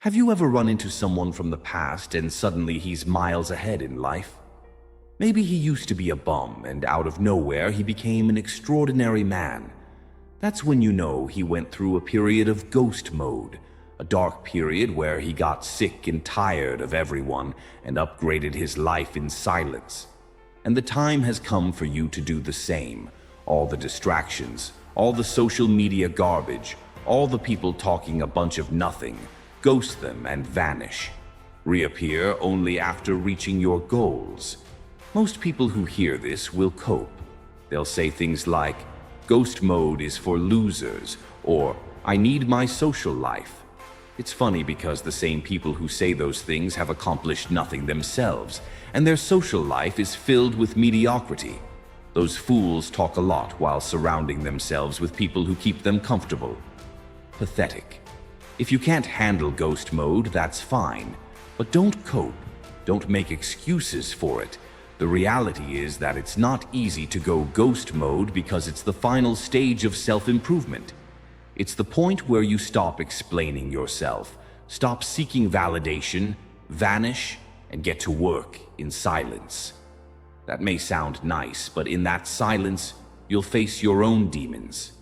Have you ever run into someone from the past and suddenly he's miles ahead in life? Maybe he used to be a bum and out of nowhere he became an extraordinary man. That's when you know he went through a period of ghost mode, a dark period where he got sick and tired of everyone and upgraded his life in silence. And the time has come for you to do the same. All the distractions, all the social media garbage, all the people talking a bunch of nothing, ghost them and vanish. Reappear only after reaching your goals. Most people who hear this will cope. They'll say things like, "Ghost mode is for losers," or "I need my social life." It's funny because the same people who say those things have accomplished nothing themselves, and their social life is filled with mediocrity. Those fools talk a lot while surrounding themselves with people who keep them comfortable. Pathetic. If you can't handle ghost mode, that's fine. But don't cope. Don't make excuses for it. The reality is that it's not easy to go ghost mode because it's the final stage of self-improvement. It's the point where you stop explaining yourself, stop seeking validation, vanish, and get to work in silence. That may sound nice, but in that silence, you'll face your own demons.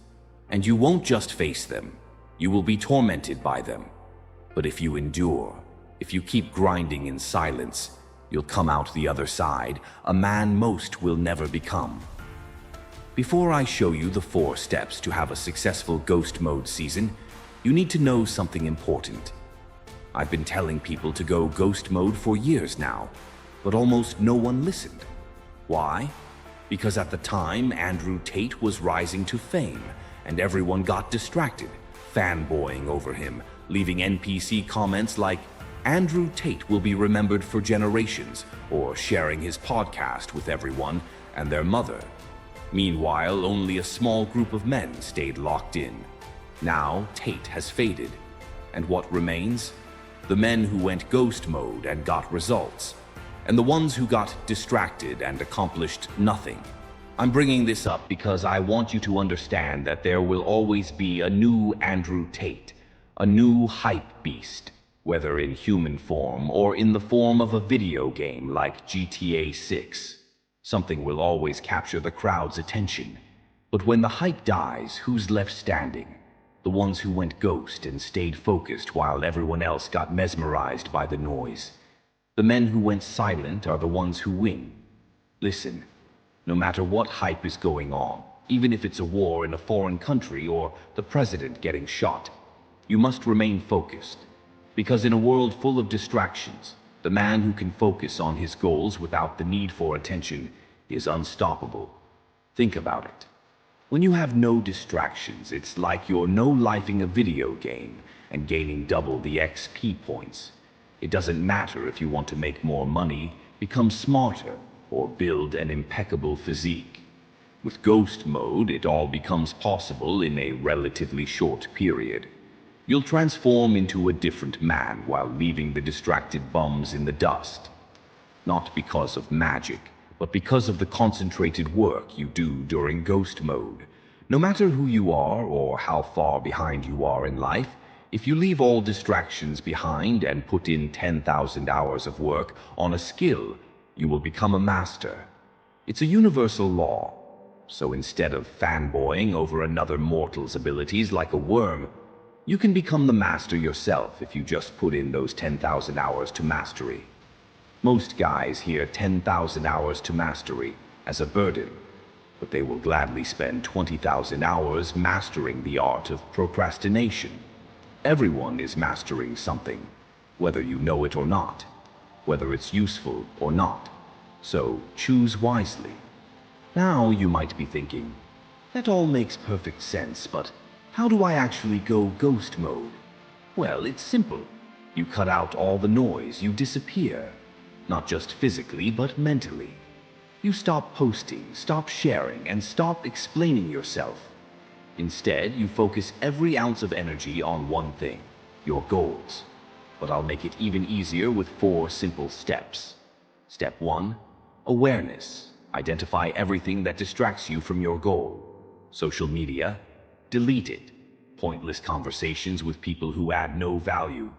And you won't just face them, you will be tormented by them. But if you endure, if you keep grinding in silence, you'll come out the other side, a man most will never become. Before I show you the 4 steps to have a successful ghost mode season, you need to know something important. I've been telling people to go ghost mode for years now, but almost no one listened. Why? Because at the time, Andrew Tate was rising to fame, and everyone got distracted, fanboying over him, leaving NPC comments like, "Andrew Tate will be remembered for generations," or sharing his podcast with everyone and their mother. Meanwhile, only a small group of men stayed locked in. Now, Tate has faded. And what remains? The men who went ghost mode and got results, and the ones who got distracted and accomplished nothing. I'm bringing this up because I want you to understand that there will always be a new Andrew Tate, a new hype beast, whether in human form or in the form of a video game like GTA 6. Something will always capture the crowd's attention. But when the hype dies, who's left standing? The ones who went ghost and stayed focused while everyone else got mesmerized by the noise. The men who went silent are the ones who win. Listen, no matter what hype is going on, even if it's a war in a foreign country or the president getting shot, you must remain focused. Because in a world full of distractions, the man who can focus on his goals without the need for attention is unstoppable. Think about it. When you have no distractions, it's like you're no-lifing a video game and gaining double the XP points. It doesn't matter if you want to make more money, become smarter, or build an impeccable physique. With ghost mode, it all becomes possible in a relatively short period. You'll transform into a different man while leaving the distracted bums in the dust. Not because of magic, but because of the concentrated work you do during ghost mode. No matter who you are or how far behind you are in life, if you leave all distractions behind and put in 10,000 hours of work on a skill, you will become a master. It's a universal law. So instead of fanboying over another mortal's abilities like a worm, you can become the master yourself if you just put in those 10,000 hours to mastery. Most guys hear 10,000 hours to mastery as a burden, but they will gladly spend 20,000 hours mastering the art of procrastination. Everyone is mastering something, whether you know it or not, whether it's useful or not. So choose wisely. Now you might be thinking, that all makes perfect sense, but how do I actually go ghost mode? Well, it's simple. You cut out all the noise, you disappear. Not just physically, but mentally. You stop posting, stop sharing, and stop explaining yourself. Instead, you focus every ounce of energy on one thing, your goals. But I'll make it even easier with 4 simple steps. Step 1, awareness. Identify everything that distracts you from your goal. Social media, delete it. Pointless conversations with people who add no value.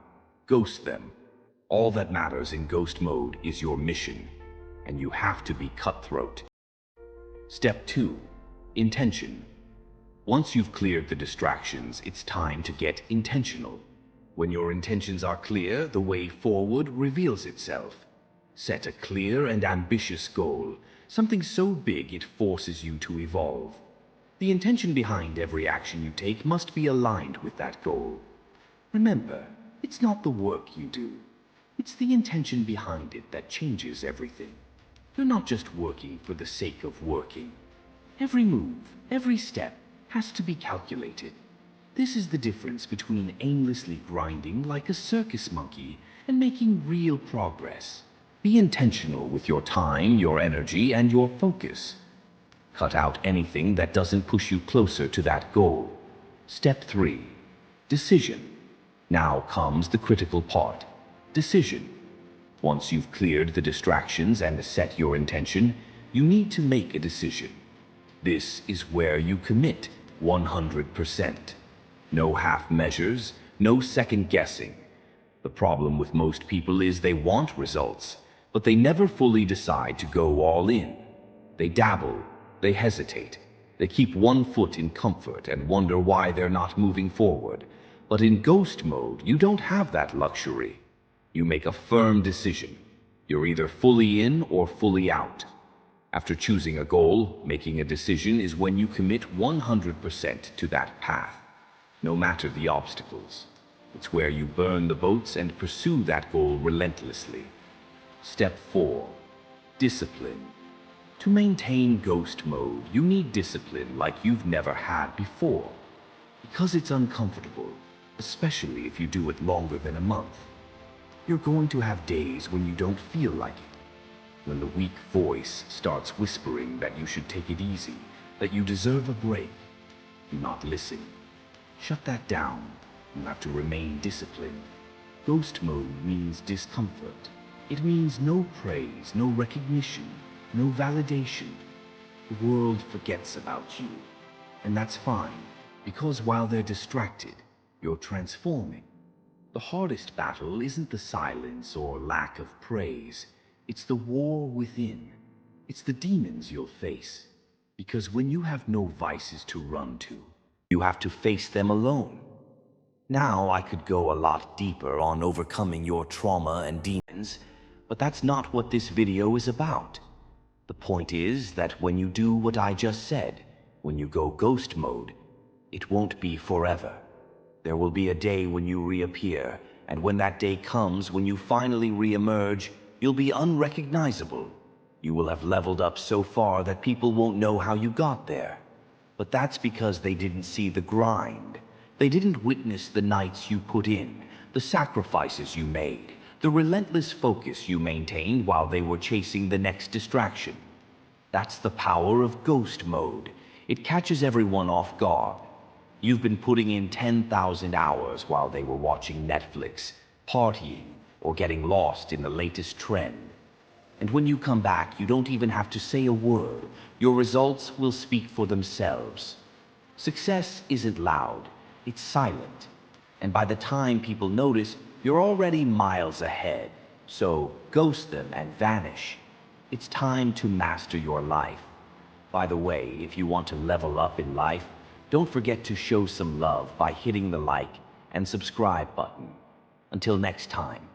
Ghost them. All that matters in ghost mode is your mission, and you have to be cutthroat. Step 2. Intention. Once you've cleared the distractions, it's time to get intentional. When your intentions are clear, the way forward reveals itself. Set a clear and ambitious goal, something so big it forces you to evolve. The intention behind every action you take must be aligned with that goal. Remember, it's not the work you do. It's the intention behind it that changes everything. You're not just working for the sake of working. Every move, every step has to be calculated. This is the difference between aimlessly grinding like a circus monkey and making real progress. Be intentional with your time, your energy, and your focus. Cut out anything that doesn't push you closer to that goal. Step 3. Decision. Now comes the critical part. Decision. Once you've cleared the distractions and set your intention, you need to make a decision. This is where you commit 100%. No half measures, no second guessing. The problem with most people is they want results, but they never fully decide to go all in. They dabble, they hesitate, they keep one foot in comfort and wonder why they're not moving forward. But in ghost mode, you don't have that luxury. You make a firm decision. You're either fully in or fully out. After choosing a goal, making a decision is when you commit 100% to that path, no matter the obstacles. It's where you burn the boats and pursue that goal relentlessly. Step 4. Discipline. To maintain ghost mode, you need discipline like you've never had before. Because it's uncomfortable, especially if you do it longer than a month. You're going to have days when you don't feel like it. When the weak voice starts whispering that you should take it easy, that you deserve a break. Do not listen. Shut that down. You have to remain disciplined. Ghost mode means discomfort. It means no praise, no recognition, no validation. The world forgets about you. And that's fine, because while they're distracted, you're transforming. The hardest battle isn't the silence or lack of praise. It's the war within. It's the demons you'll face. Because when you have no vices to run to, you have to face them alone. Now I could go a lot deeper on overcoming your trauma and demons, but that's not what this video is about. The point is that when you do what I just said, when you go ghost mode, it won't be forever. There will be a day when you reappear, and when that day comes, when you finally re-emerge, you'll be unrecognizable. You will have leveled up so far that people won't know how you got there. But that's because they didn't see the grind. They didn't witness the nights you put in, the sacrifices you made, the relentless focus you maintained while they were chasing the next distraction. That's the power of ghost mode. It catches everyone off guard. You've been putting in 10,000 hours while they were watching Netflix, partying, or getting lost in the latest trend. And when you come back, you don't even have to say a word. Your results will speak for themselves. Success isn't loud, it's silent. And by the time people notice, you're already miles ahead. So ghost them and vanish. It's time to master your life. By the way, if you want to level up in life, don't forget to show some love by hitting the like and subscribe button. Until next time.